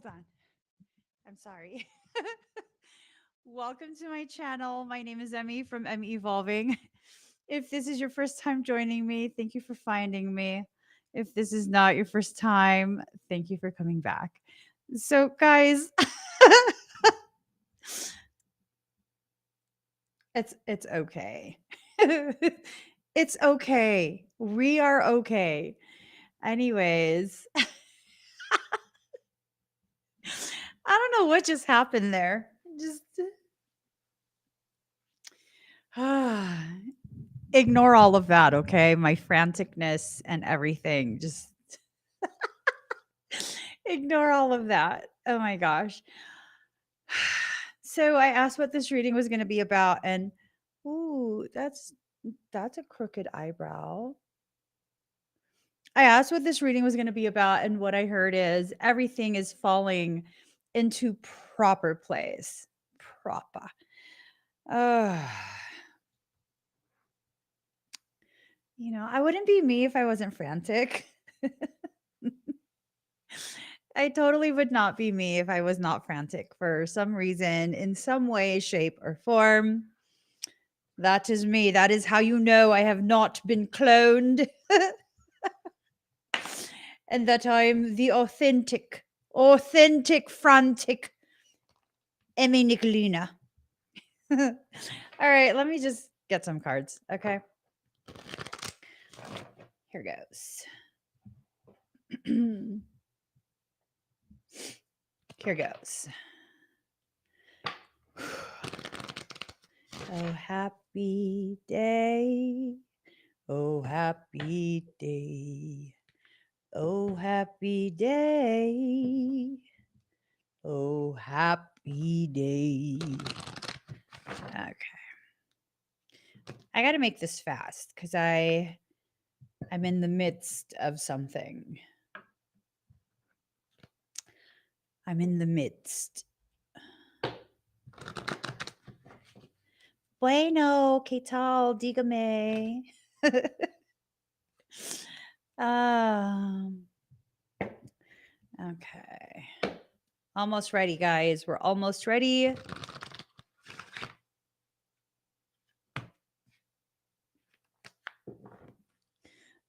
Hold on. I'm sorry. Welcome to my channel. My name is Emmy from Emmy Evolving. If this is your first time joining me, thank you for finding me. If this is not your first time, thank you for coming back. So, guys, it's okay. It's okay. We are okay. Anyways, I don't know what just happened there. Just ignore all of that, okay? My franticness and everything. Just ignore all of that. Oh my gosh. So I asked what this reading was going to be about, and ooh, that's a crooked eyebrow. I asked what this reading was going to be about, and what I heard is everything is falling into proper place. Proper. Uh, I wouldn't be me if I wasn't frantic. I totally would not be me if I was not frantic for some reason, in some way, shape, or form. That is me. That is how you know I have not been cloned. And that I'm the authentic, frantic Emmy Nicolina. All right, let me just get some cards. Okay. Here goes. Here goes. Oh, happy day. Oh, happy day. Oh, happy day. Oh, happy day. Okay. I got to make this fast because I'm in the midst of something. I'm in the midst. Bueno, ¿qué tal? Dígame. Okay. Almost ready, guys. We're almost ready.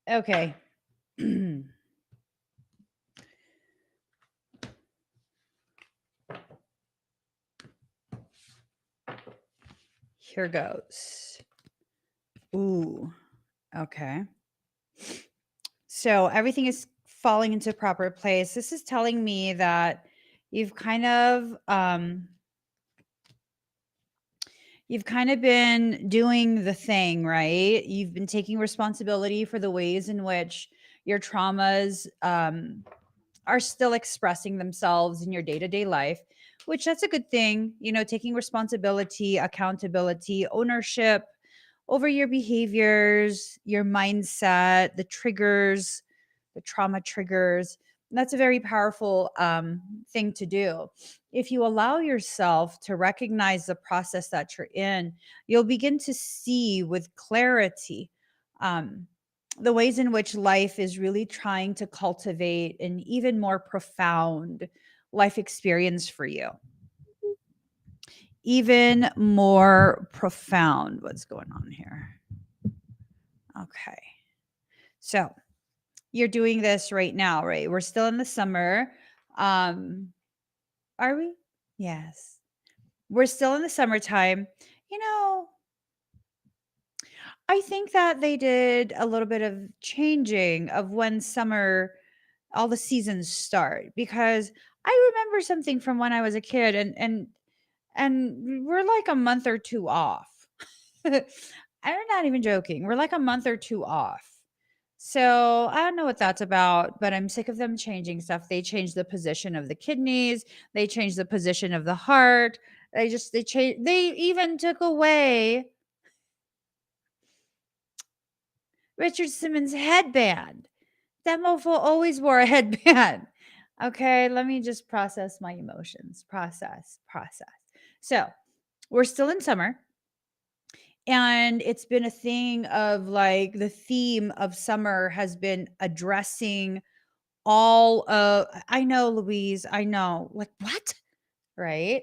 Okay. Here goes. Ooh. Okay. So everything is falling into proper place. This is telling me that you've kind of been doing the thing, right? You've been taking responsibility for the ways in which your traumas are still expressing themselves in your day-to-day life, which that's a good thing. Taking responsibility, accountability, ownership over your behaviors, your mindset, the triggers, the trauma triggers. That's a very powerful thing to do. If you allow yourself to recognize the process that you're in, you'll begin to see with clarity the ways in which life is really trying to cultivate an even more profound life experience for you. Even more profound. What's going on here? Okay. So you're doing this right now, right? We're still in the summer. Are we? Yes. We're still in the summertime. I think that they did a little bit of changing of when summer, all the seasons start, because I remember something from when I was a kid, and we're like a month or two off. I'm not even joking. We're like a month or two off. So I don't know what that's about, but I'm sick of them changing stuff. They changed the position of the kidneys. They changed the position of the heart. They changed. They even took away Richard Simmons' headband. That mofo always wore a headband. Okay, let me just process my emotions. Process. So we're still in summer. And it's been a thing of like the theme of summer has been addressing I know, Louise, I know. Like, what? Right?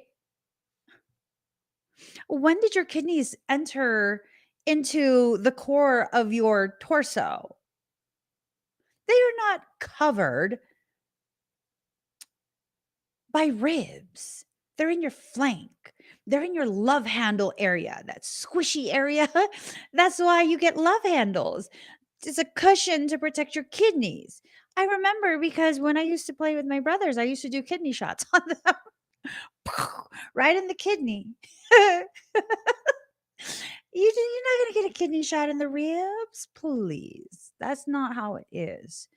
When did your kidneys enter into the core of your torso? They are not covered by ribs. They're in your flank. They're in your love handle area, that squishy area. That's why you get love handles. It's a cushion to protect your kidneys. I remember because when I used to play with my brothers, I used to do kidney shots on them. Right in the kidney. You're not going to get a kidney shot in the ribs, please. That's not how it is.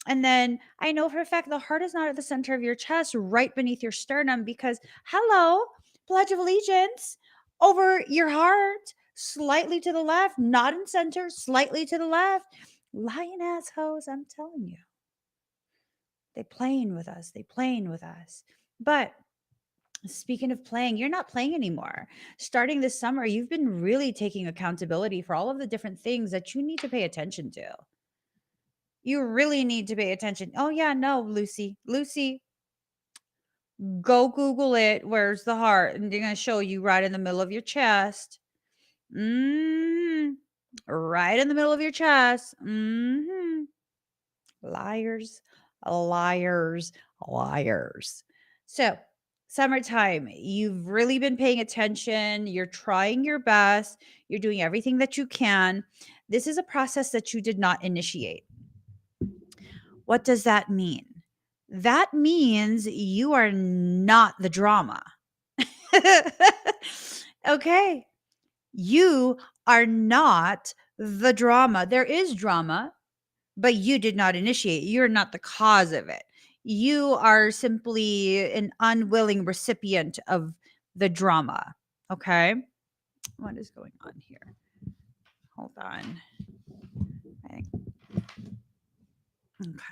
And then I know for a fact the heart is not at the center of your chest, right beneath your sternum, because hello, Pledge of Allegiance over your heart, slightly to the left, not in center, slightly to the left. Lying assholes, I'm telling you. They playing with us. They playing with us. But speaking of playing, you're not playing anymore. Starting this summer, you've been really taking accountability for all of the different things that you need to pay attention to. You really need to pay attention. Oh, yeah, no, Lucy. Lucy, go Google it. Where's the heart? And they're going to show you right in the middle of your chest. Right in the middle of your chest. Liars, liars, liars. So, summertime, you've really been paying attention. You're trying your best. You're doing everything that you can. This is a process that you did not initiate. What does that mean? That means you are not the drama. Okay. You are not the drama. There is drama, but you did not initiate. You're not the cause of it. You are simply an unwilling recipient of the drama. Okay. What is going on here? Hold on. I think, okay.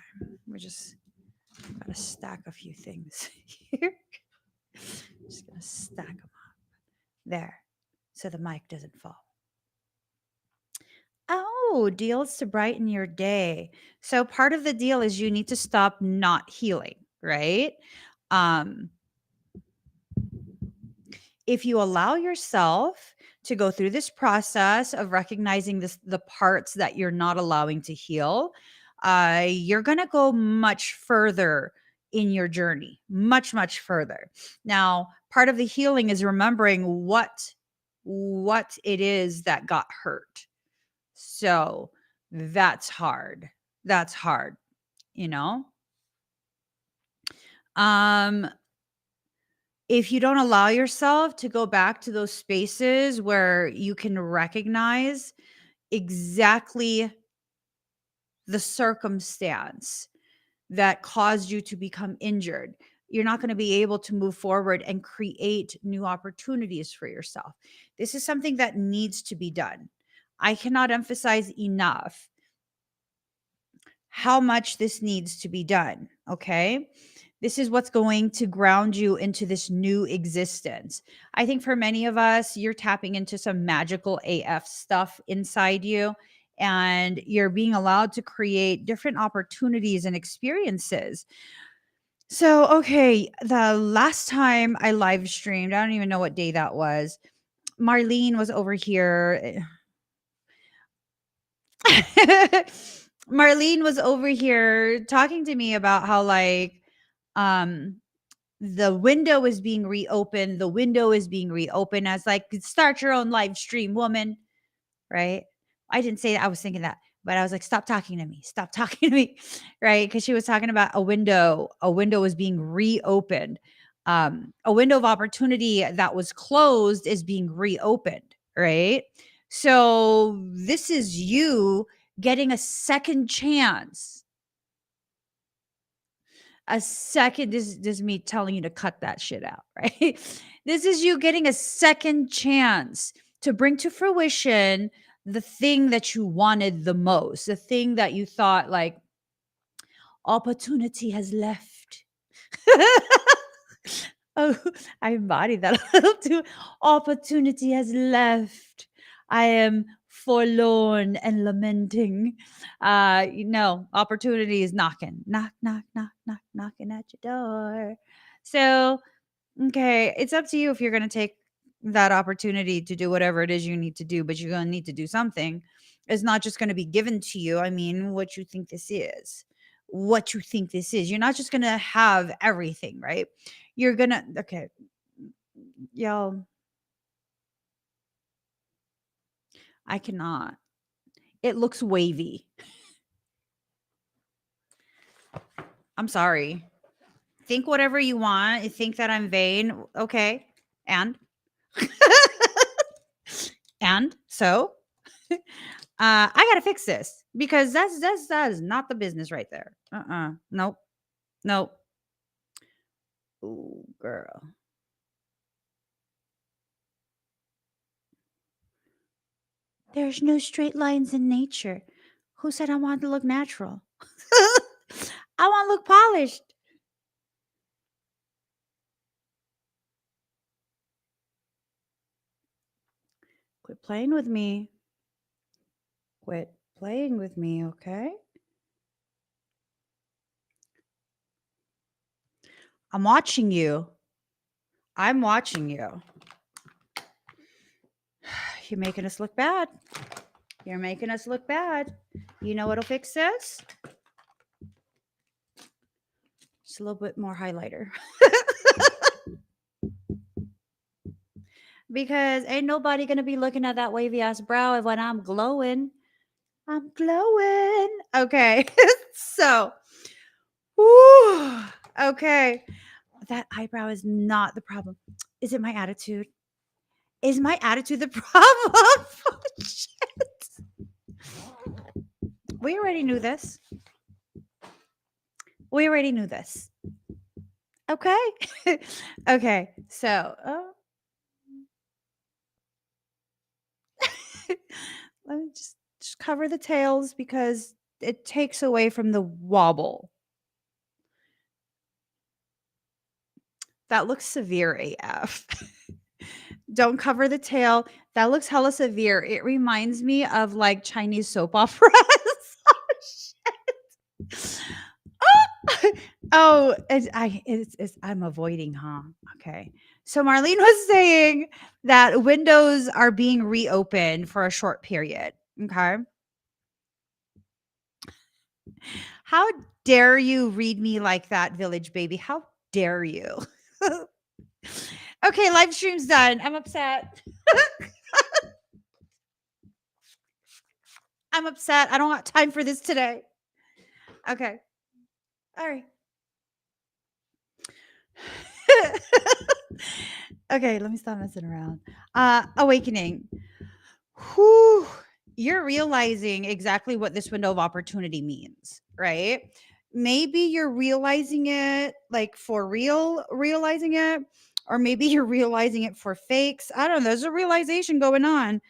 We're just going to stack a few things here. Just going to stack them up there so the mic doesn't fall. Oh, deals to brighten your day. So part of the deal is you need to stop not healing, right? Um, if you allow yourself to go through this process of recognizing the parts that you're not allowing to heal, you're going to go much further in your journey, much further. Now, part of the healing is remembering what it is that got hurt. So that's hard. That's hard, you know? If you don't allow yourself to go back to those spaces where you can recognize exactly the circumstance that caused you to become injured, you're not going to be able to move forward and create new opportunities for yourself. This is something that needs to be done. I cannot emphasize enough how much this needs to be done. Okay. This is what's going to ground you into this new existence. I think for many of us, you're tapping into some magical AF stuff inside you, and you're being allowed to create different opportunities and experiences. So, okay, the last time I live streamed, I don't even know what day that was. Marlene was over here. Marlene was over here talking to me about how, like, um the window is being reopened. The window is being reopened as, like, start your own live stream, woman. Right? I didn't say that. I was thinking that, but I was like, stop talking to me. Stop talking to me. Right? Because she was talking about a window. A window is being reopened. A window of opportunity that was closed is being reopened. Right? So this is you getting a second chance. This is me telling you to cut that shit out, right? This is you getting a second chance to bring to fruition the thing that you wanted the most, the thing that you thought, like, opportunity has left. Oh, I embodied that a little too. Opportunity has left. I am forlorn and lamenting. Opportunity is knocking, knock, knock, knock, knock, knocking at your door. So, okay, it's up to you if you're going to take that opportunity to do whatever it is you need to do, but you're going to need to do something. It's not just going to be given to you. I mean, what you think this is, what you think this is. You're not just going to have everything, right? You're going to, okay, y'all, I cannot. It looks wavy. I'm sorry. Think whatever you want. You think that I'm vain. Okay. And and so I gotta fix this because that is not the business right there. Nope. Nope. Ooh, girl. There's no straight lines in nature. Who said I want to look natural? I want to look polished. Quit playing with me. Quit playing with me, okay? I'm watching you. I'm watching you. You're making us look bad. You're making us look bad. You know what'll fix this? Just a little bit more highlighter. Because ain't nobody gonna be looking at that wavy ass brow when I'm glowing. I'm glowing. Okay. So, whew, okay. That eyebrow is not the problem. Is it my attitude? Is my attitude the problem? Oh, shit. We already knew this. We already knew this. Okay. Okay. So, let me just cover the tails because it takes away from the wobble. That looks severe AF. Don't cover the tail. That looks hella severe. It reminds me of like Chinese soap operas. Oh, shit. Oh, I'm avoiding, huh? Okay. So Marlene was saying that windows are being reopened for a short period. Okay. How dare you read me like that, village baby? How dare you? Okay, live stream's done. I'm upset. I'm upset. I don't have time for this today. Okay. All right. Okay, let me stop messing around. Awakening. Whew. You're realizing exactly what this window of opportunity means, right? Maybe you're realizing it like for real, realizing it, or maybe you're realizing it for fakes. I don't know. There's a realization going on.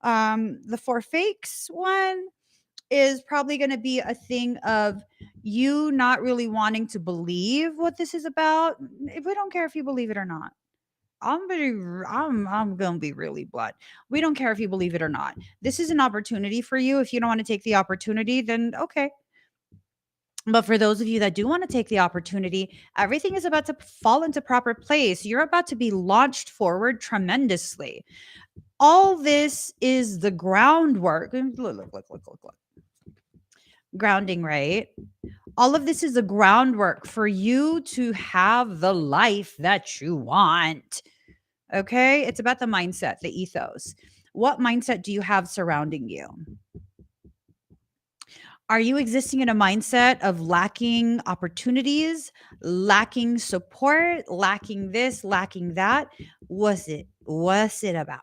The for fakes one is probably going to be a thing of you not really wanting to believe what this is about. We don't care if you believe it or not. I'm gonna be really blunt. We don't care if you believe it or not. This is an opportunity for you. If you don't want to take the opportunity, then okay. But for those of you that do want to take the opportunity, everything is about to fall into proper place. You're about to be launched forward tremendously. All this is the groundwork. Look. Grounding, right? All of this is the groundwork for you to have the life that you want. Okay. It's about the mindset, the ethos. What mindset do you have surrounding you? Are you existing in a mindset of lacking opportunities, lacking support, lacking this, lacking that? What's it about?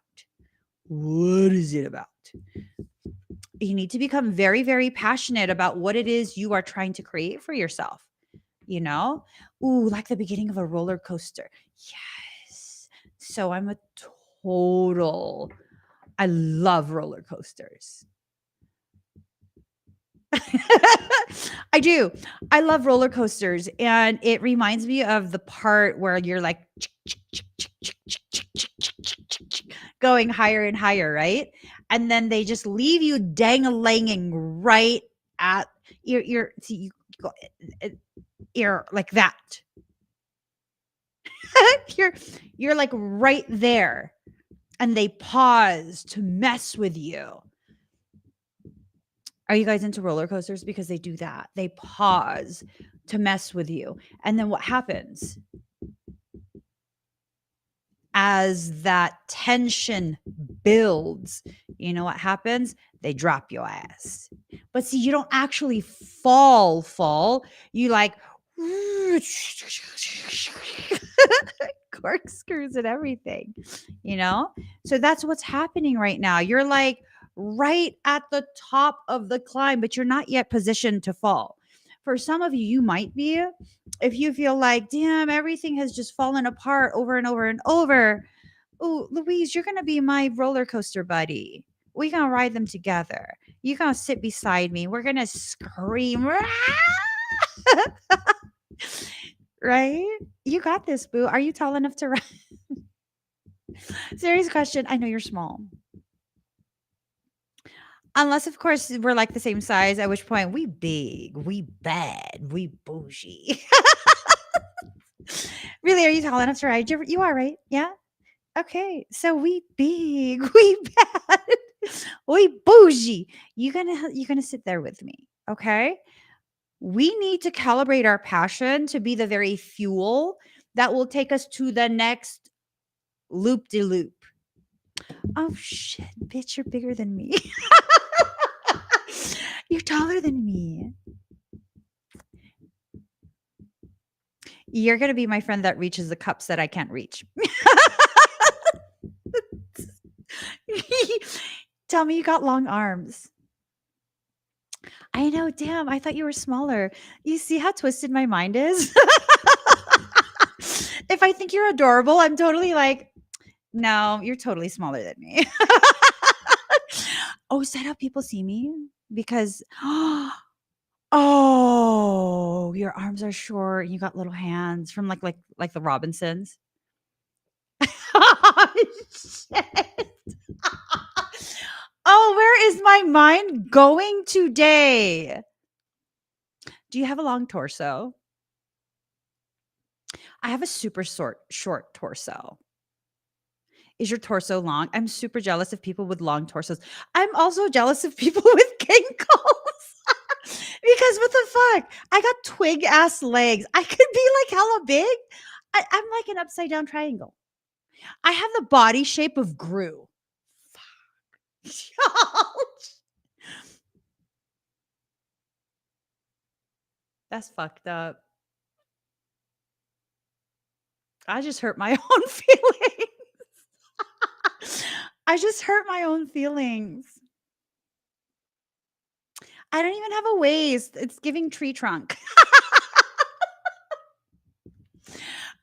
What is it about? You need to become very, very passionate about what it is you are trying to create for yourself. You know, ooh, like the beginning of a roller coaster. Yes. So I'm a total, I love roller coasters. I do. I love roller coasters. And it reminds me of the part where you're like going higher and higher, right? and then they just leave you dangling right at you're see you go you're like that. you're you're like right there, and they pause to mess with you. Are you guys into roller coasters? Because they do that. They pause to mess with you. And then what happens? As that tension builds, you know what happens? They drop your ass. But see, you don't actually fall. You like corkscrews and everything, you know? So that's what's happening right now. You're like right at the top of the climb, but you're not yet positioned to fall. For some of you, you might be. If you feel like, damn, everything has just fallen apart over and over and over. Oh, Louise, you're going to be my roller coaster buddy. We're going to ride them together. You're going to sit beside me. We're going to scream. Right? You got this, boo. Are you tall enough to ride? Serious question. I know you're small. Unless, of course, we're like the same size, at which point we big, we bad, we bougie. Really, are you tall enough to ride? You are, right? Yeah? Okay. So we big, we bad, we bougie. You're gonna sit there with me. Okay. We need to calibrate our passion to be the very fuel that will take us to the next loop de loop. Oh shit, bitch, you're bigger than me. You're taller than me. You're going to be my friend that reaches the cups that I can't reach. Tell me you got long arms. I know, damn, I thought you were smaller. You see how twisted my mind is? If I think you're adorable, I'm totally like, no, you're totally smaller than me. Oh, is that how people see me? Because, oh, your arms are short. You got little hands from like the Robinsons. Oh, shit. Oh, where is my mind going today? Do you have a long torso? I have a super short torso. Is your torso long? I'm super jealous of people with long torsos. I'm also jealous of people with kinkles. Because what the fuck? I got twig ass legs. I could be like hella big. I'm like an upside down triangle. I have the body shape of Gru. That's fucked up. I just hurt my own feelings. I just hurt my own feelings. I don't even have a waist. It's giving tree trunk.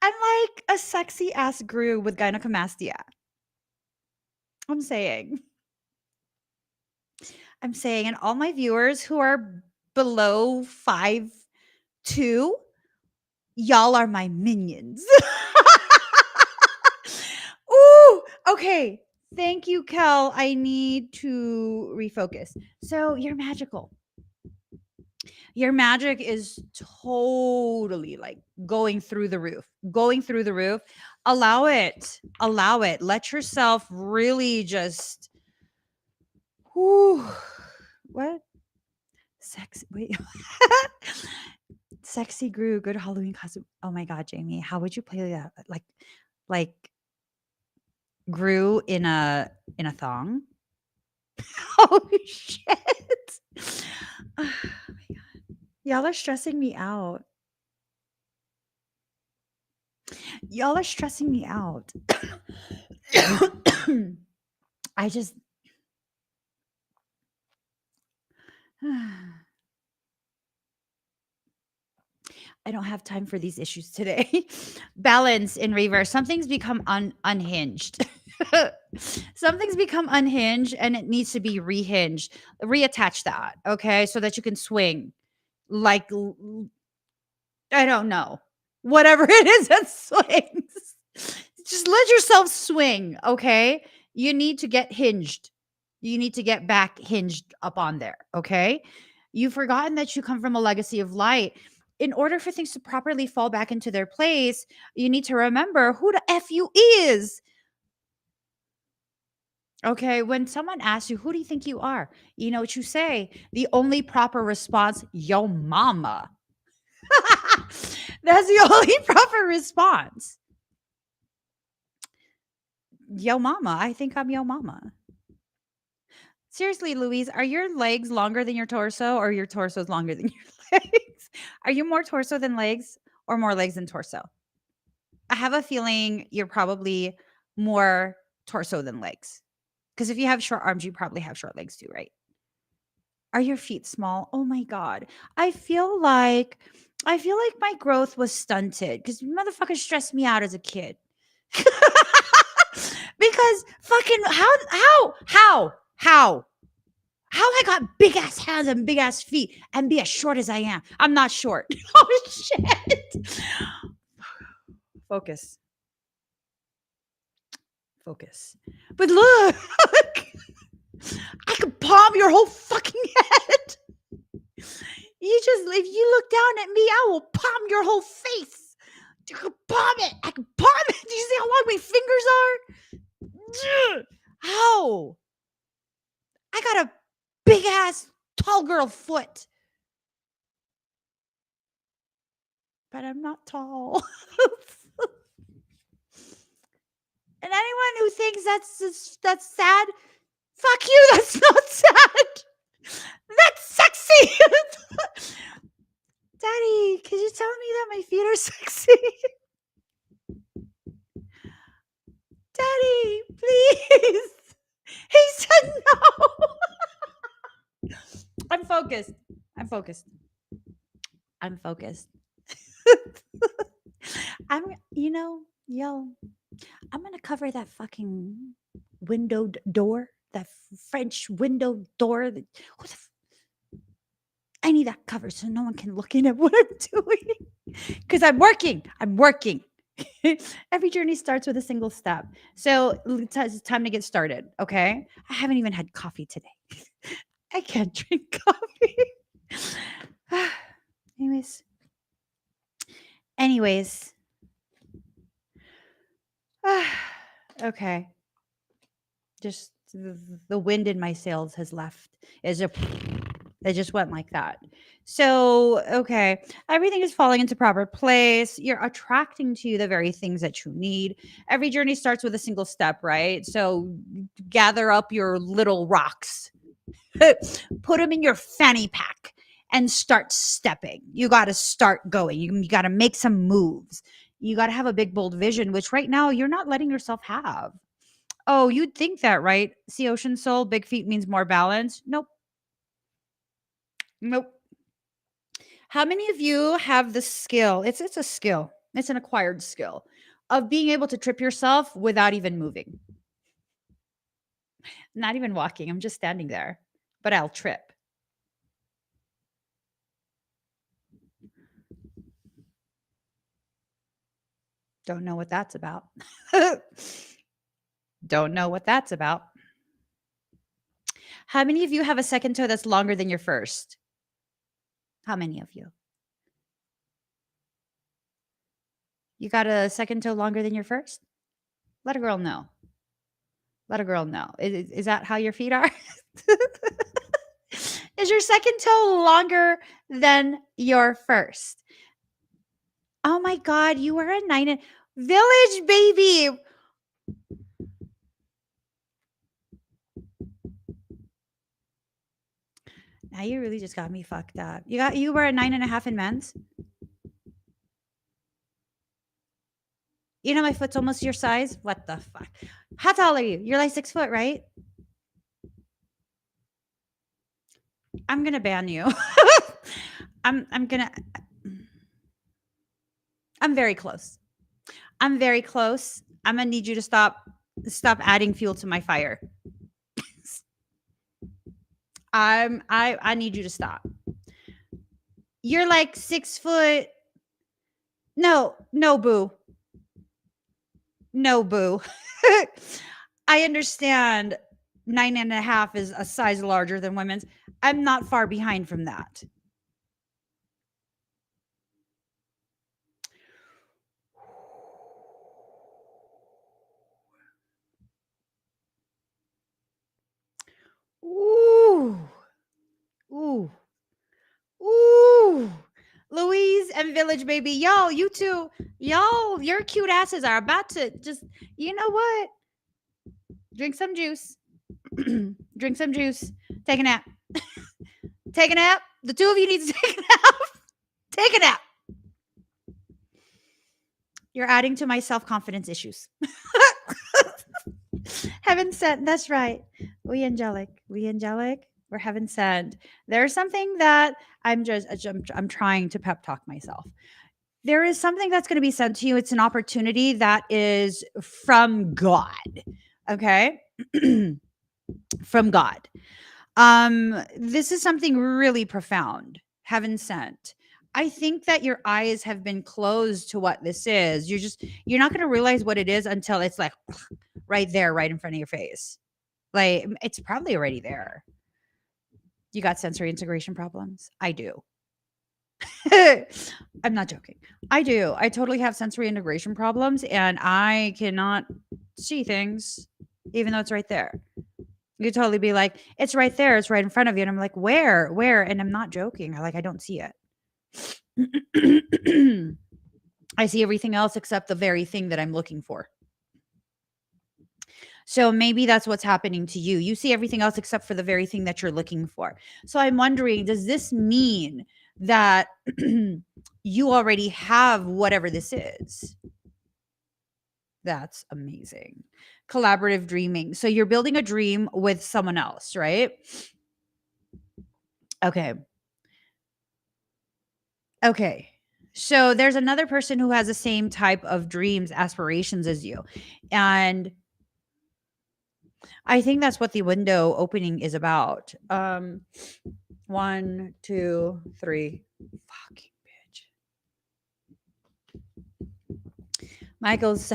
I'm like a sexy ass Gru with gynecomastia. I'm saying. And all my viewers who are below 5'2", y'all are my minions. Ooh, okay. Thank you, Kel. I need to refocus. So you're magical. Your magic is totally like going through the roof. Allow it. Let yourself really just what? Wait. Sexy Gru, good Halloween costume. Oh my god, Jamie, how would you play that? Like Gru in a thong? Oh shit. Oh my god. Y'all are stressing me out. I just I don't have time for these issues today. Balance in reverse. Something's become unhinged. Something's become unhinged and it needs to be rehinged. Reattach that, okay? So that you can swing. Like, I don't know. Whatever it is that swings. Just let yourself swing, okay? You need to get hinged. You need to get back hinged up on there, okay? You've forgotten that you come from a legacy of light. In order for things to properly fall back into their place, you need to remember who the F you is. Okay, when someone asks you, who do you think you are? You know what you say? The only proper response, yo mama. That's the only proper response. Yo mama. I think I'm yo mama. Seriously, Louise, are your legs longer than your torso or your torso is longer than your legs? Are you more torso than legs or more legs than torso? I have a feeling you're probably more torso than legs. Because if you have short arms, you probably have short legs too, right? Are your feet small? Oh my god. I feel like my growth was stunted because motherfuckers stressed me out as a kid. Because fucking how I got big ass hands and big ass feet and be as short as I am. I'm not short. Oh shit. Focus. Focus. But look, I could palm your whole fucking head. If you look down at me, I will palm your whole face. You can palm it. I can palm it. Do you see how long my fingers are? How? I got a big ass tall girl foot. But I'm not tall. And anyone who thinks that's sad, fuck you. That's not sad. That's sexy. Daddy, can you tell me that my feet are sexy? Daddy, please. He said no. I'm focused. I'm focused. I'm gonna cover that fucking windowed door, that French window door. I need that covered so no one can look in at what I'm doing. Because I'm working. Every journey starts with a single step. So it's time to get started. Okay. I haven't even had coffee today. I can't drink coffee. Anyways. Okay. Just the wind in my sails has left. It just went like that. So, okay, everything is falling into proper place. You're attracting to you the very things that you need. Every journey starts with a single step, right? So, gather up your little rocks, put them in your fanny pack, and start stepping. You got to start going. You got to make some moves. You got to have a big, bold vision, which right now you're not letting yourself have. Oh, you'd think that, right? See, Ocean Soul, big feet means more balance. Nope. Nope. How many of you have the skill? It's a skill. It's an acquired skill of being able to trip yourself without even moving. Not even walking. I'm just standing there, but I'll trip. Don't know what that's about. Don't know what that's about. How many of you have a second toe that's longer than your first? How many of you? You got a second toe longer than your first? Let a girl know. Let a girl know. Is that how your feet are? Is your second toe longer than your first? Oh my God, you were a 9 and village baby. Now you really just got me fucked up. You were a 9.5 in men's. You know my foot's almost your size. What the fuck? How tall are you? You're like 6 foot, right? I'm gonna ban you. I'm very close. I'm very close. I'm gonna need you to stop adding fuel to my fire. I need you to stop. You're like 6 foot. No, boo. No, boo. I understand 9.5 is a size larger than women's. I'm not far behind from that. Ooh. Ooh. Ooh. Louise and Village Baby. Y'all, you two, y'all, your cute asses are about to just, you know what? Drink some juice. Drink some juice. Take a nap. Take a nap. The two of you need to take a nap. Take a nap. You're adding to my self-confidence issues. Heaven sent. That's right. We angelic. We're heaven sent. There's something that I'm trying to pep talk myself. There is something that's going to be sent to you. It's an opportunity that is from God. Okay? From God. This is something really profound. Heaven sent. I think that your eyes have been closed to what this is. You're not going to realize what it is until it's like right there, right in front of your face. Like it's probably already there. You got sensory integration problems? I do. I'm not joking. I do. I totally have sensory integration problems and I cannot see things even though it's right there. You could totally be like, it's right there. It's right in front of you. And I'm like, where? And I'm not joking. I don't see it. I see everything else except the very thing that I'm looking for. So maybe that's what's happening to you. You see everything else except for the very thing that you're looking for. So I'm wondering, does this mean that you already have whatever this is? That's amazing. Collaborative dreaming. So you're building a dream with someone else, right? Okay. Okay. So there's another person who has the same type of dreams, aspirations as you. And I think that's what the window opening is about. 1, 2, 3. Fucking bitch. Michael's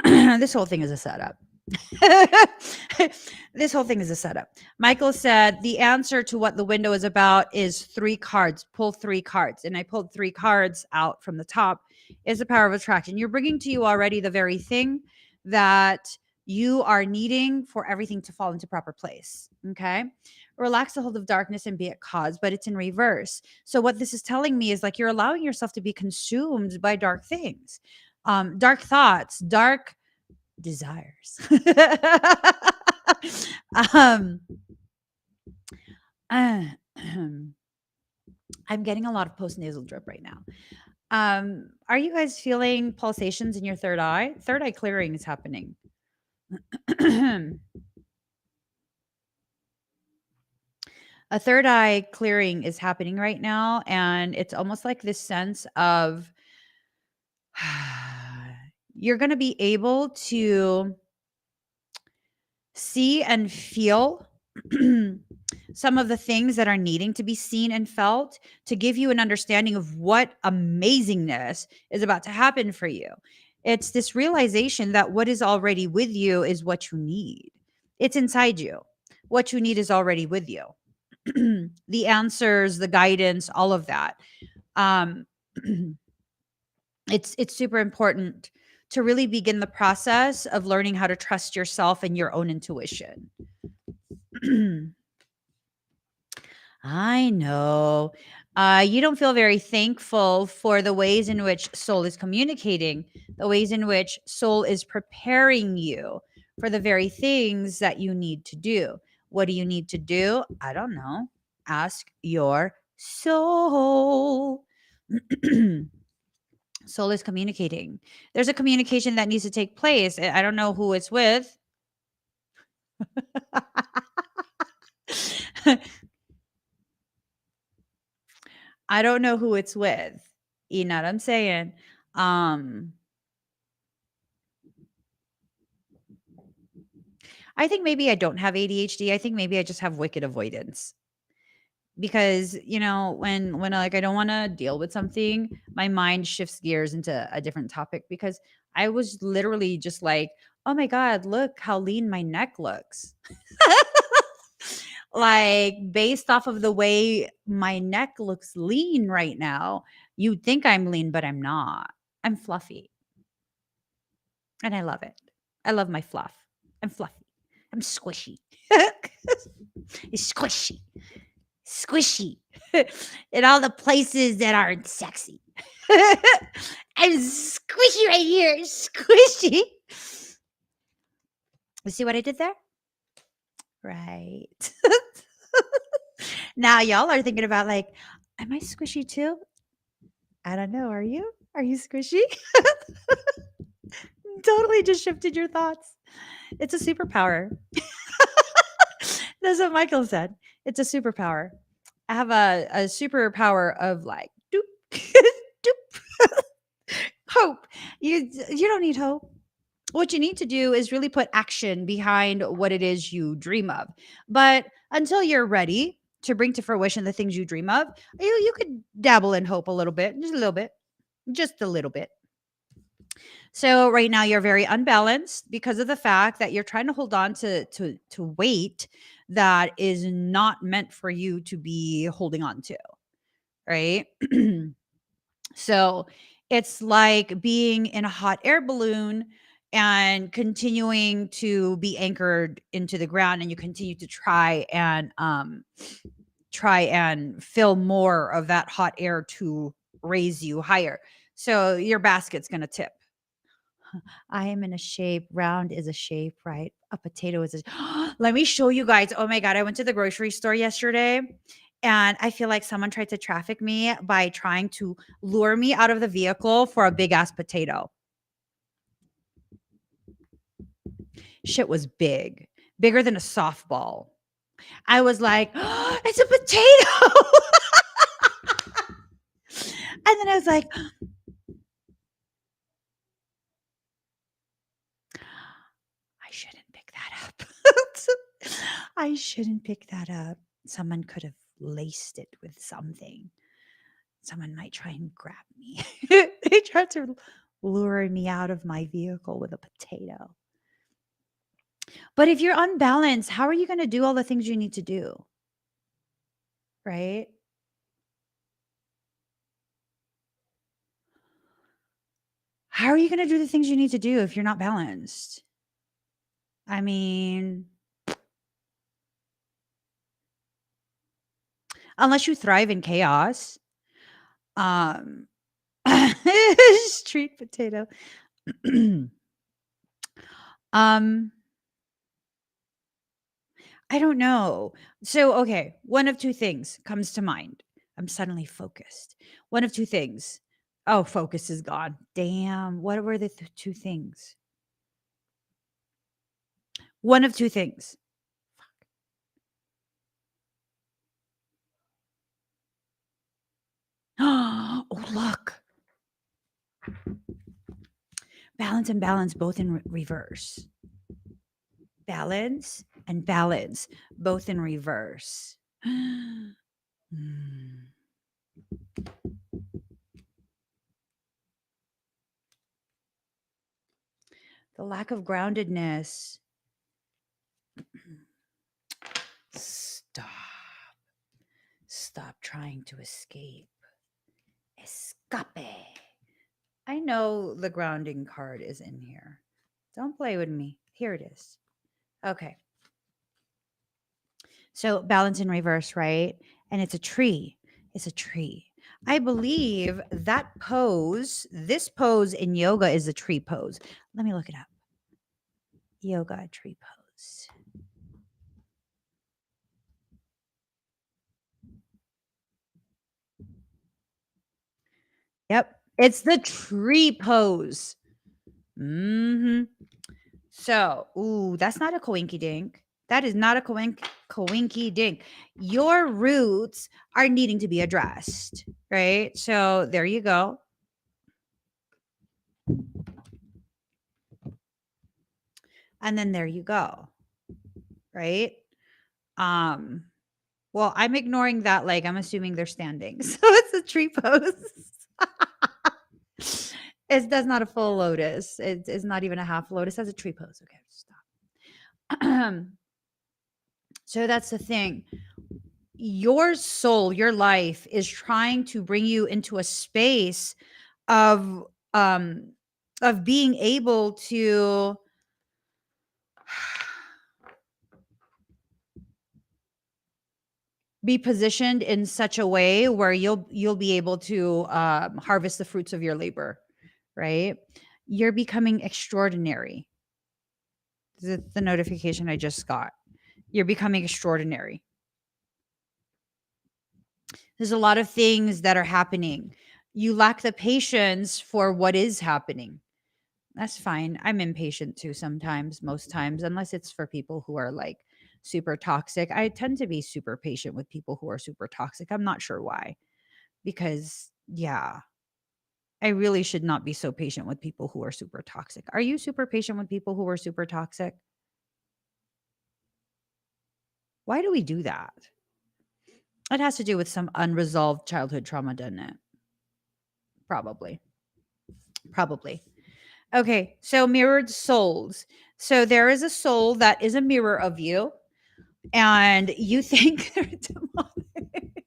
this whole thing is a setup. This whole thing is a setup. Michael said the answer to what the window is about is 3 cards. Pull 3 cards. And I pulled 3 cards out from the top. Is the power of attraction. You're bringing to you already the very thing that you are needing for everything to fall into proper place. Okay. Relax the hold of darkness and be at cause, but it's in reverse. So what this is telling me is like you're allowing yourself to be consumed by dark things, dark thoughts, dark desires. um uh, I'm getting a lot of postnasal drip right now. Are you guys feeling pulsations in your third eye? Third eye clearing is happening. A third eye clearing is happening right now, and it's almost like this sense of you're going to be able to see and feel some of the things that are needing to be seen and felt to give you an understanding of what amazingness is about to happen for you. It's this realization that what is already with you is what you need. It's inside you. What you need is already with you. The answers, the guidance, all of that. Um, it's super important to really begin the process of learning how to trust yourself and your own intuition. I know. You don't feel very thankful for the ways in which soul is communicating, the ways in which soul is preparing you for the very things that you need to do. What do you need to do? I don't know. Ask your soul. Soul is communicating. There's a communication that needs to take place. I don't know who it's with. I don't know who it's with. You know what I'm saying? I think maybe I don't have ADHD. I think maybe I just have wicked avoidance. Because, when like I don't want to deal with something, my mind shifts gears into a different topic because I was literally just like oh my God, look how lean my neck looks. Like, based off of the way my neck looks lean right now, you'd think I'm lean, but I'm not. I'm fluffy and I love it. I love my fluff. I'm fluffy. I'm squishy. It's squishy, squishy in all the places that aren't sexy. I'm squishy right here. Squishy. You see what I did there? Right. Now y'all are thinking about like, am I squishy too? I don't know. Are you? Are you squishy? Totally just shifted your thoughts. It's a superpower. That's what Michael said. It's a superpower. I have a superpower of like doop, doop, hope. You don't need hope. What you need to do is really put action behind what it is you dream of. But until you're ready to bring to fruition the things you dream of, you could dabble in hope a little bit, just a little bit, just a little bit. So right now you're very unbalanced because of the fact that you're trying to hold on to weight that is not meant for you to be holding on to, right? So it's like being in a hot air balloon and continuing to be anchored into the ground, and you continue to try and fill more of that hot air to raise you higher. So your basket's going to tip. I am in a shape. Round is a shape, right? A potato is a. Let me show you guys. Oh my God. I went to the grocery store yesterday and I feel like someone tried to traffic me by trying to lure me out of the vehicle for a big ass potato. Shit was big, bigger than a softball. I was like, oh, it's a potato. And then I was like, I shouldn't pick that up. I shouldn't pick that up. Someone could have laced it with something. Someone might try and grab me. They tried to lure me out of my vehicle with a potato. But if you're unbalanced, how are you going to do all the things you need to do? Right? How are you going to do the things you need to do if you're not balanced? I mean, unless you thrive in chaos. Um street potato. um I don't know. So, okay, one of two things comes to mind. I'm suddenly focused. One of two things. Oh, focus is gone. Damn. What were the two things? One of two things. Oh, look. Balance and balance both in reverse. Balance and balance both in reverse. Hmm. The lack of groundedness. Stop. Stop trying to escape. Escape. I know the grounding card is in here. Don't play with me. Here it is. Okay. So balance in reverse, right? And it's a tree. It's a tree. I believe that pose, this pose in yoga is a tree pose. Let me look it up. Yoga tree pose. Yep. It's the tree pose. Mm-hmm. So, ooh, that's not a coinky dink. That is not a coinky dink. Your roots are needing to be addressed, right? So there you go. And then there you go. Right? Um, well, I'm ignoring that leg. I'm assuming they're standing. So it's a tree pose. It does not a full lotus. It is not even a half lotus. It has a tree pose. Okay, stop. So that's the thing. Your soul, your life is trying to bring you into a space of um of being able to be positioned in such a way where you'll be able to harvest the fruits of your labor, right? You're becoming extraordinary. The notification I just got. You're becoming extraordinary. There's a lot of things that are happening. You lack the patience for what is happening. That's fine. I'm impatient too sometimes, most times, unless it's for people who are like super toxic. I tend to be super patient with people who are super toxic. I'm not sure why. Because, yeah, I really should not be so patient with people who are super toxic. Are you super patient with people who are super toxic? Why do we do that? It has to do with some unresolved childhood trauma, doesn't it? Probably. Probably. Okay, so mirrored souls. So there is a soul that is a mirror of you, and you think they're demonic.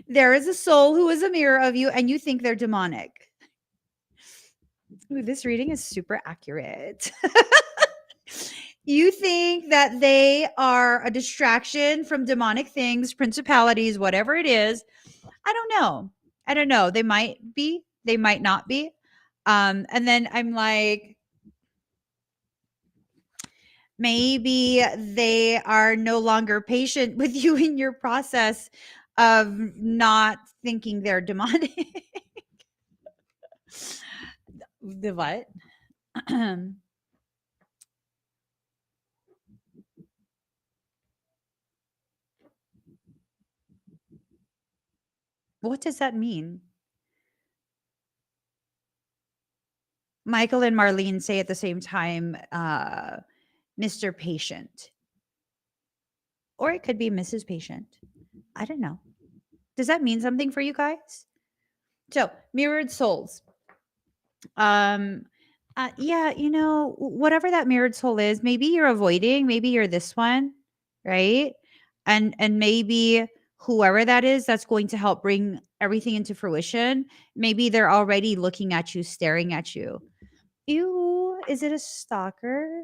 There is a soul who is a mirror of you, and you think they're demonic. Ooh, this reading is super accurate. You think that they are a distraction from demonic things, principalities, whatever it is. I don't know. I don't know. They might be, they might not be. And then I'm like, maybe they are no longer patient with you in your process of not thinking they're demonic. The what? What does that mean? Michael and Marlene say at the same time, Mr. Patient. Or it could be Mrs. Patient. I don't know. Does that mean something for you guys? So, mirrored souls. Um, yeah, whatever that mirrored soul is, maybe you're avoiding, maybe you're this one, right? And maybe whoever that is, that's going to help bring everything into fruition. Maybe they're already looking at you, staring at you. Ew, is it a stalker?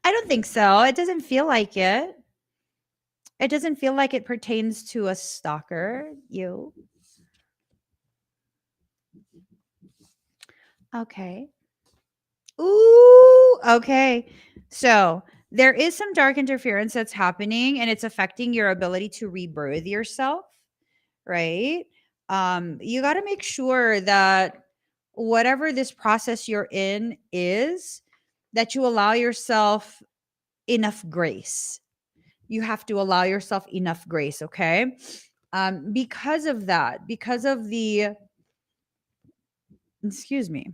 I don't think so. It doesn't feel like it. It doesn't feel like it pertains to a stalker. You. Okay. Ooh, okay. So there is some dark interference that's happening and it's affecting your ability to rebirth yourself, right? You got to make sure that whatever this process you're in is, that you allow yourself enough grace. You have to allow yourself enough grace, okay? Because of that, because of excuse me,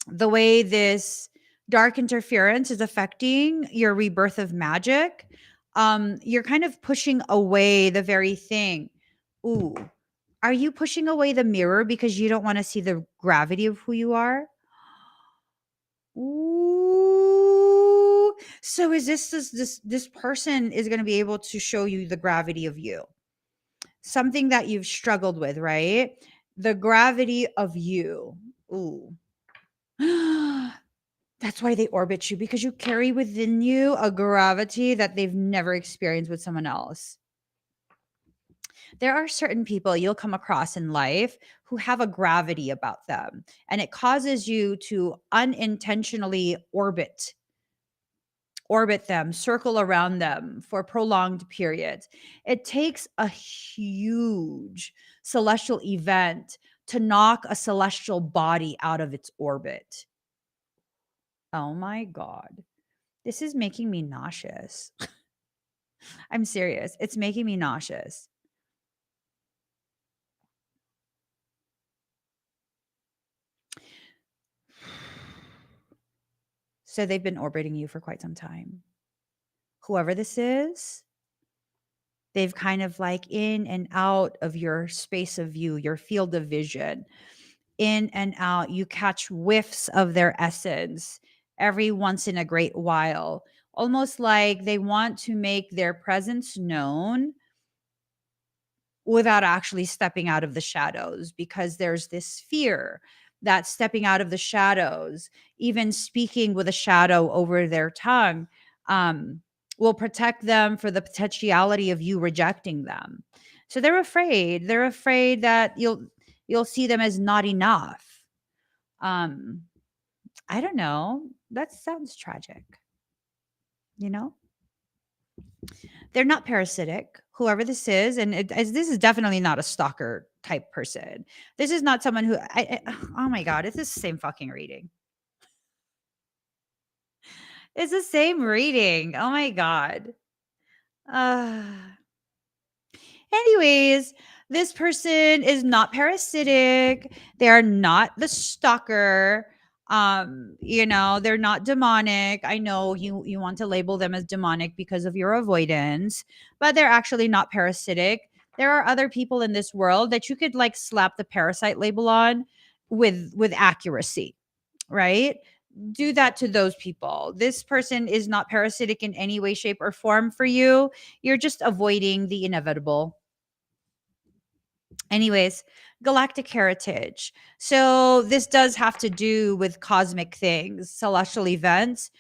the way this dark interference is affecting your rebirth of magic, you're kind of pushing away the very thing. Ooh, are you pushing away the mirror because you don't want to see the gravity of who you are? Ooh. So is this person is going to be able to show you the gravity of you? Something that you've struggled with, right? The gravity of you. Ooh. That's why they orbit you, because you carry within you a gravity that they've never experienced with someone else. There are certain people you'll come across in life who have a gravity about them, and it causes you to unintentionally orbit them, circle around them for prolonged periods. It takes a huge celestial event to knock a celestial body out of its orbit. Oh my God. This is making me nauseous. I'm serious. It's making me nauseous. So they've been orbiting you for quite some time. Whoever this is, They've kind of like in and out of your space of view, your field of vision, in and out. You catch whiffs of their essence every once in a great while, almost like they want to make their presence known without actually stepping out of the shadows, because there's this fear that stepping out of the shadows, even speaking with a shadow over their tongue, um, will protect them for the potentiality of you rejecting them. So they're afraid. They're afraid that you'll see them as not enough. Um, I don't know. That sounds tragic, you know? They're not parasitic, whoever this is, and this is definitely not a stalker type person. This is not someone who oh my god, it's the same fucking reading. It's the same reading. Oh my god. Uh, Anyways, this person is not parasitic. They are not the stalker. They're not demonic. I know you want to label them as demonic because of your avoidance, but they're actually not parasitic. There are other people in this world that you could like slap the parasite label on with accuracy, right? Do that to those people. This person is not parasitic in any way, shape, or form for you. You're just avoiding the inevitable. Anyways, galactic heritage. So this does have to do with cosmic things, celestial events,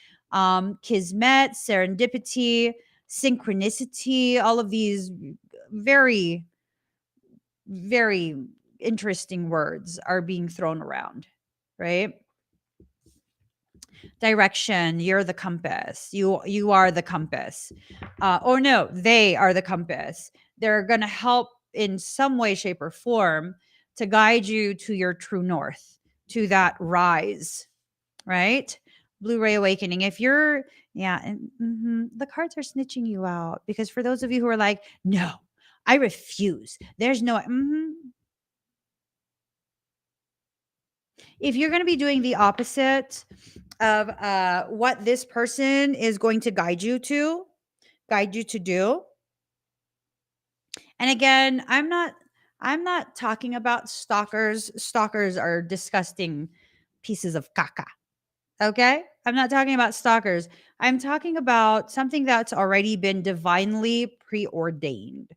kismet, serendipity, synchronicity, all of these very, very interesting words are being thrown around, right? Direction, you're the compass. You are the compass. Or no, they are the compass. They're going to help in some way, shape, or form to guide you to your true north, to that rise, right? Blu-ray awakening. If you're, yeah, and the cards are snitching you out, because for those of you who are like, no, I refuse. There's no, if you're going to be doing the opposite of what this person is going to guide you to do. And again, I'm not talking about stalkers. Stalkers are disgusting pieces of caca. Okay? I'm not talking about stalkers. I'm talking about something that's already been divinely preordained,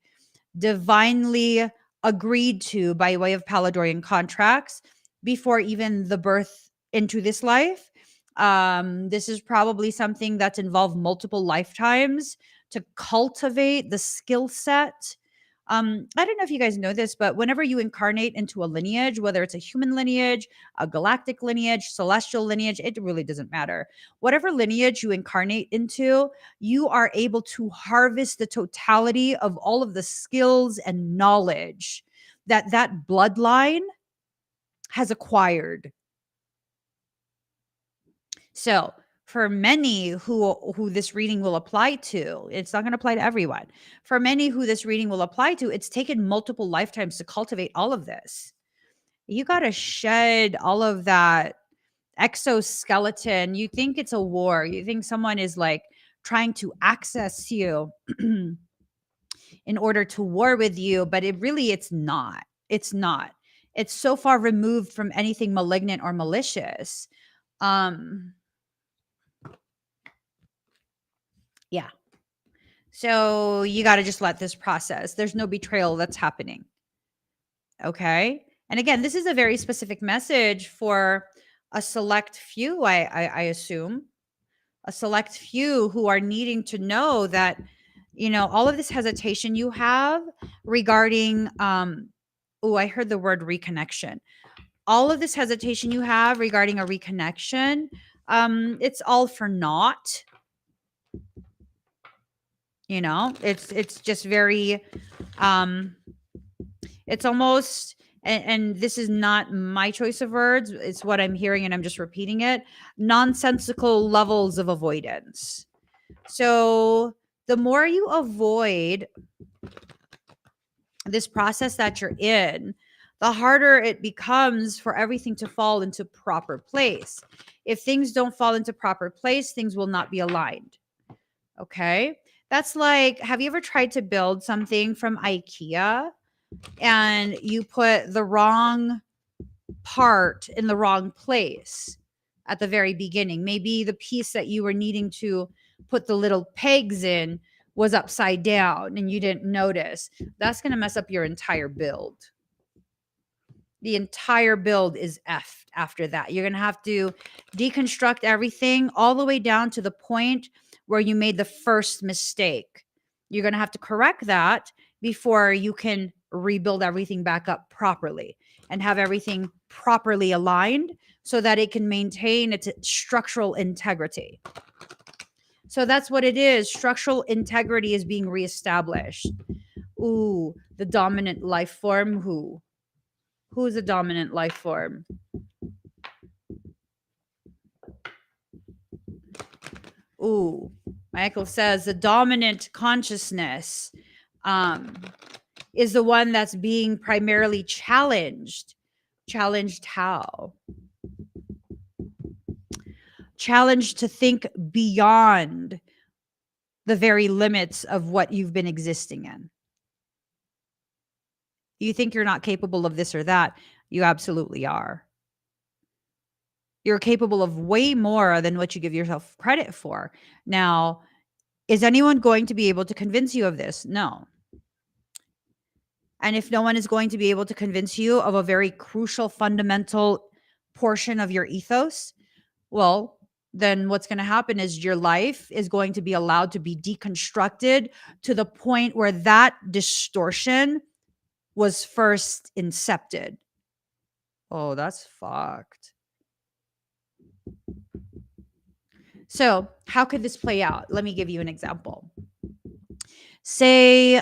divinely agreed to by way of Paladorian contracts before even the birth into this life. This is probably something that's involved multiple lifetimes to cultivate the skill set. I don't know if you guys know this, but whenever you incarnate into a lineage, whether it's a human lineage, a galactic lineage, celestial lineage, it really doesn't matter. Whatever lineage you incarnate into, you are able to harvest the totality of all of the skills and knowledge that bloodline has acquired. So, for many who this reading will apply to, it's not going to apply to everyone. For many who this reading will apply to, it's taken multiple lifetimes to cultivate all of this. You got to shed all of that exoskeleton. You think it's a war. You think someone is like trying to access you in order to war with you, but it's not. It's not. It's so far removed from anything malignant or malicious. Um yeah. So you got to just let this process. There's no betrayal that's happening. Okay? And again, this is a very specific message for a select few, I assume. A select few who are needing to know that all of this hesitation you have regarding I heard the word reconnection. All of this hesitation you have regarding a reconnection, it's all for naught. It's just very it's almost, and this is not my choice of words, it's what I'm hearing and I'm just repeating it, nonsensical levels of avoidance. So the more you avoid this process that you're in, the harder it becomes for everything to fall into proper place. If things don't fall into proper place, things will not be aligned. Okay? That's like, have you ever tried to build something from IKEA and you put the wrong part in the wrong place at the very beginning? Maybe the piece that you were needing to put the little pegs in was upside down and you didn't notice. That's going to mess up your entire build. The entire build is effed after that. You're going to have to deconstruct everything all the way down to the point where you made the first mistake. You're going to have to correct that before you can rebuild everything back up properly and have everything properly aligned so that it can maintain its structural integrity. So that's what it is. Structural integrity is being reestablished. Ooh, the dominant life form. Who's a dominant life form? Ooh, Michael says the dominant consciousness is the one that's being primarily challenged. Challenged how? Challenged to think beyond the very limits of what you've been existing in. You think you're not capable of this or that. You absolutely are. You're capable of way more than what you give yourself credit for. Now, is anyone going to be able to convince you of this? No. And if no one is going to be able to convince you of a very crucial, fundamental portion of your ethos, well, then what's going to happen is your life is going to be allowed to be deconstructed to the point where that distortion was first incepted. Oh, that's fucked. So, how could this play out? Let me give you an example. Say, you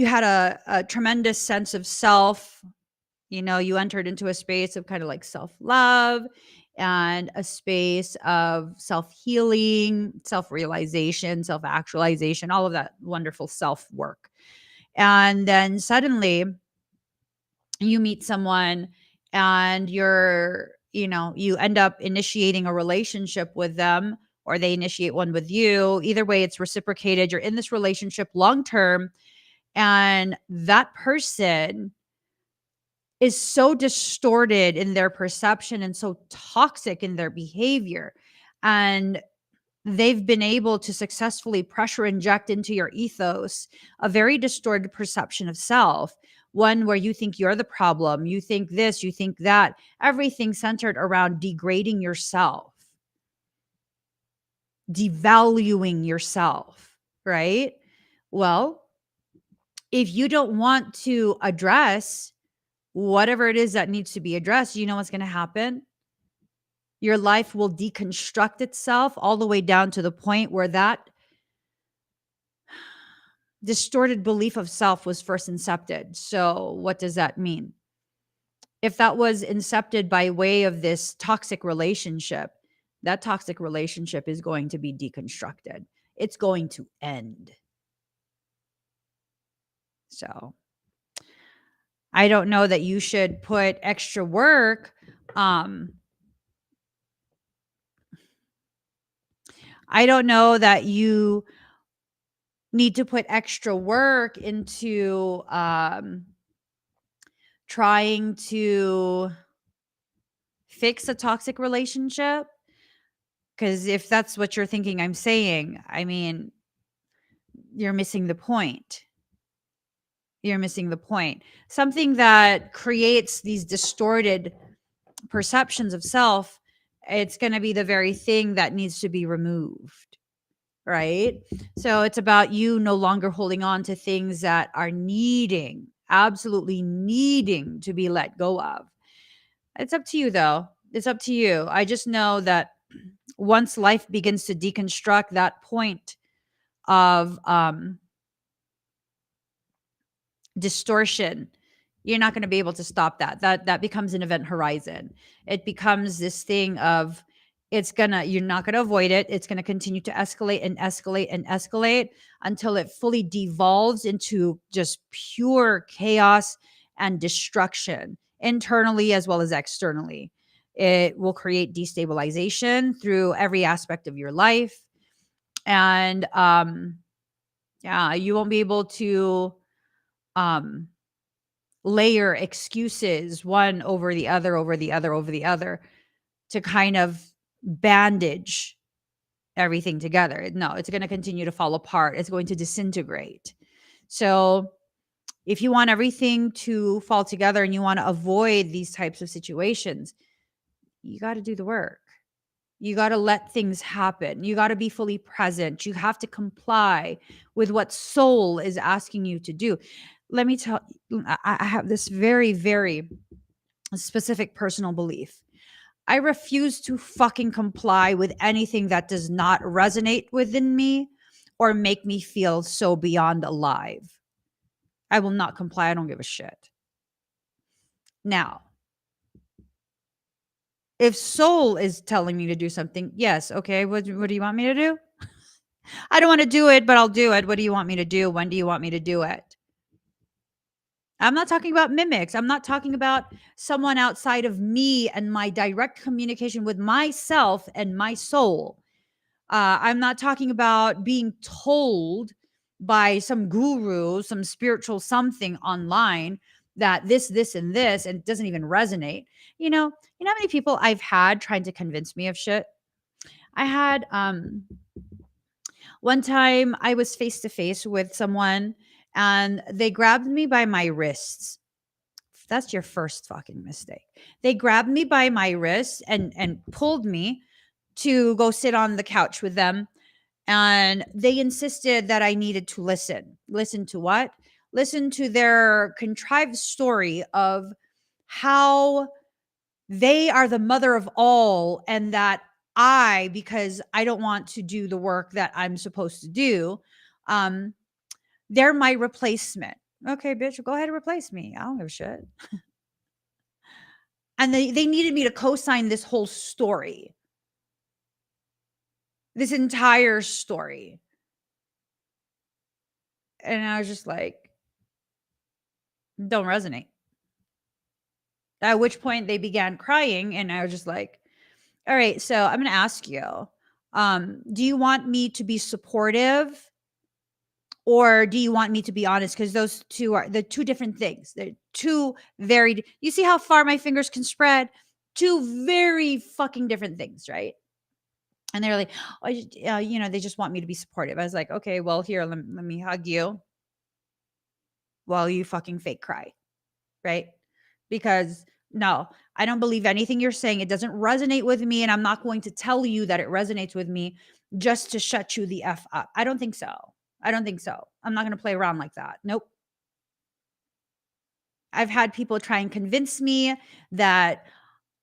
had a tremendous sense of self. You entered into a space of kind of like self-love and a space of self-healing, self-realization, self-actualization, all of that wonderful self-work. And then suddenly you meet someone and you end up initiating a relationship with them, or they initiate one with you. Either way, it's reciprocated. You're in this relationship long term, and that person is so distorted in their perception and so toxic in their behavior. And they've been able to successfully pressure inject into your ethos a very distorted perception of self, one where you think you're the problem, you think this, you think that, everything centered around degrading yourself, devaluing yourself, right? Well, if you don't want to address whatever it is that needs to be addressed, you know what's going to happen? Your life will deconstruct itself all the way down to the point where that distorted belief of self was first incepted. So, what does that mean? If that was incepted by way of this toxic relationship, that toxic relationship is going to be deconstructed. It's going to end. So, I don't know that you should put extra work. I don't know that you need to put extra work into trying to fix a toxic relationship. Because if that's what you're thinking I'm saying, I mean, you're missing the point. You're missing the point. Something that creates these distorted perceptions of self, it's going to be the very thing that needs to be removed. Right? So it's about you no longer holding on to things that are absolutely needing to be let go of. It's up to you, though. It's up to you. I just know that once life begins to deconstruct that point of distortion, you're not going to be able to stop that. That becomes an event horizon. It becomes this thing of you're not going to avoid it. It's going to continue to escalate and escalate and escalate until it fully devolves into just pure chaos and destruction, internally as well as externally. It will create destabilization through every aspect of your life. And yeah, you won't be able to um layer excuses one over the other, over the other, over the other to kind of bandage everything together. No, it's going to continue to fall apart. It's going to disintegrate. So, if you want everything to fall together and you want to avoid these types of situations, you got to do the work. You got to let things happen. You got to be fully present. You have to comply with what soul is asking you to do. Let me tell you, I have this very, very specific personal belief. I refuse to fucking comply with anything that does not resonate within me or make me feel so beyond alive. I will not comply. I don't give a shit. Now, if soul is telling me to do something, yes, okay, what do you want me to do? I don't want to do it, but I'll do it. What do you want me to do? When do you want me to do it? I'm not talking about mimics. I'm not talking about someone outside of me and my direct communication with myself and my soul. I'm not talking about being told by some guru, some spiritual something online that this, and this, and it doesn't even resonate. You know how many people I've had trying to convince me of shit? I had one time I was face to face with someone and they grabbed me by my wrists. That's your first fucking mistake. They grabbed me by my wrists and pulled me to go sit on the couch with them, and they insisted that I needed to listen. Listen to what? Listen to their contrived story of how they are the mother of all, and that because I don't want to do the work that I'm supposed to do, um, they're my replacement. Okay, bitch, go ahead and replace me. I don't give a shit. And they needed me to co-sign this whole story, this entire story. And I was just like, don't resonate. At which point they began crying, and I was just like, all right, so I'm going to ask you, do you want me to be supportive or do you want me to be honest? Because those two are the two different things. They're two very, you see how far my fingers can spread? Two very fucking different things, right? And they're like, oh, they just want me to be supportive. I was like, okay, well, here, let me hug you while you fucking fake cry, right? Because no, I don't believe anything you're saying. It doesn't resonate with me. And I'm not going to tell you that it resonates with me just to shut you the F up. I don't think so. I don't think so. I'm not going to play around like that. Nope. I've had people try and convince me that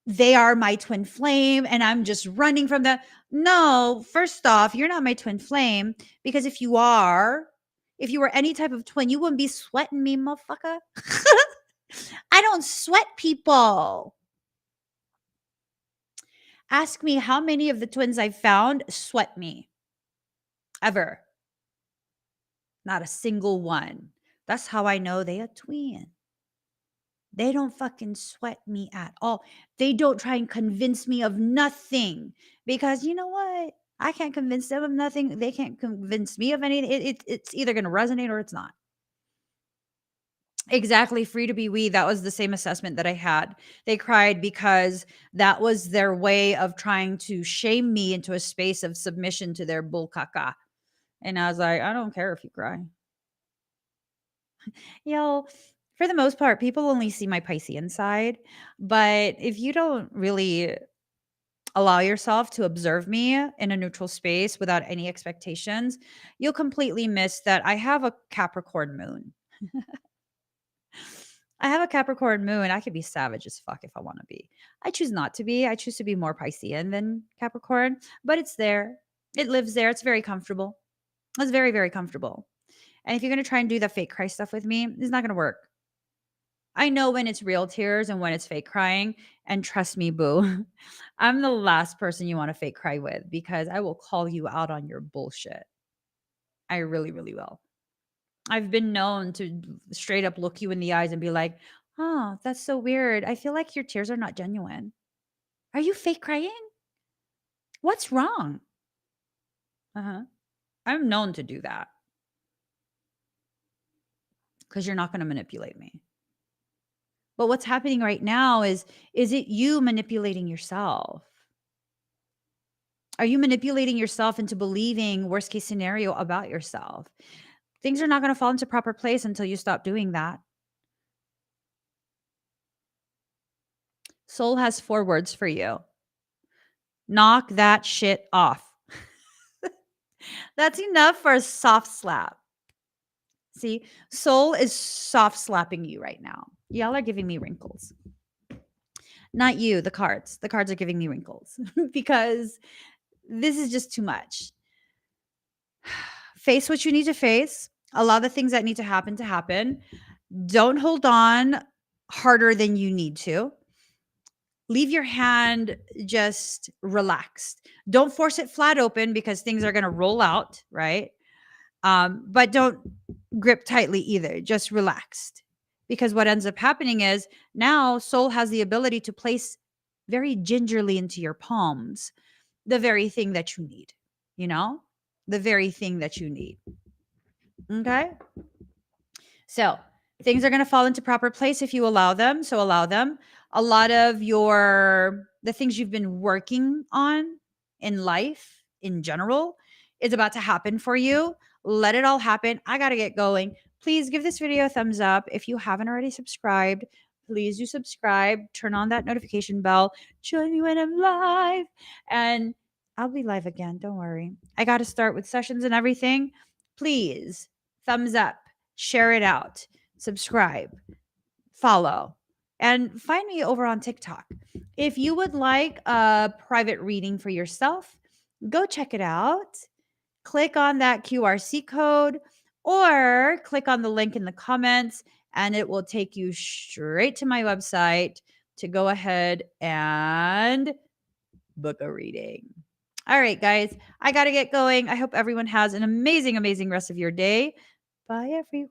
they are my twin flame and I'm just running from that. No, first off, you're not my twin flame, because if you were any type of twin, you wouldn't be sweating me, motherfucker. I don't sweat people. Ask me how many of the twins I've found sweat me. Ever. Not a single one. That's how I know they a twin. They don't fucking sweat me at all. They don't try and convince me of nothing, because you know what? I can't convince them of nothing. They can't convince me of anything. It's either going to resonate or it's not. Exactly. Free to be we. That was the same assessment that I had. They cried because that was their way of trying to shame me into a space of submission to their bull caca. And I was like, I don't care if you cry. For the most part, people only see my Piscean side. But if you don't really allow yourself to observe me in a neutral space without any expectations, you'll completely miss that I have a Capricorn moon. I have a Capricorn moon. I could be savage as fuck if I want to be. I choose not to be. I choose to be more Piscean than Capricorn, but it's there. It lives there. It's very comfortable. It's very, very comfortable. And if you're going to try and do the fake cry stuff with me, it's not going to work. I know when it's real tears and when it's fake crying. And trust me, boo, I'm the last person you want to fake cry with, because I will call you out on your bullshit. I really, really will. I've been known to straight up look you in the eyes and be like, oh, that's so weird. I feel like your tears are not genuine. Are you fake crying? What's wrong? Uh huh. I'm known to do that because you're not going to manipulate me. But what's happening right now is it you manipulating yourself? Are you manipulating yourself into believing worst case scenario about yourself? Things are not going to fall into proper place until you stop doing that. Soul has 4 words for you. Knock that shit off. That's enough for a soft slap. See, soul is soft slapping you right now. Y'all are giving me wrinkles. Not you, the cards. The cards are giving me wrinkles because this is just too much. Face what you need to face. Allow the things that need to happen. Don't hold on harder than you need to. Leave your hand just relaxed. Don't force it flat open because things are going to roll out, right? But don't grip tightly either. Just relaxed. Because what ends up happening is now soul has the ability to place very gingerly into your palms the very thing that you need, you know, the very thing that you need. Okay. So things are going to fall into proper place if you allow them. So allow them. A lot of the things you've been working on in life in general is about to happen for you. Let it all happen. I got to get going. Please give this video a thumbs up. If you haven't already subscribed, please do subscribe. Turn on that notification bell. Join me when I'm live. And I'll be live again. Don't worry. I got to start with sessions and everything. Please, thumbs up, share it out, subscribe, follow, and find me over on TikTok. If you would like a private reading for yourself, go check it out. Click on that QRC code or click on the link in the comments, and it will take you straight to my website to go ahead and book a reading. All right, guys, I got to get going. I hope everyone has an amazing, amazing rest of your day. Bye, everyone.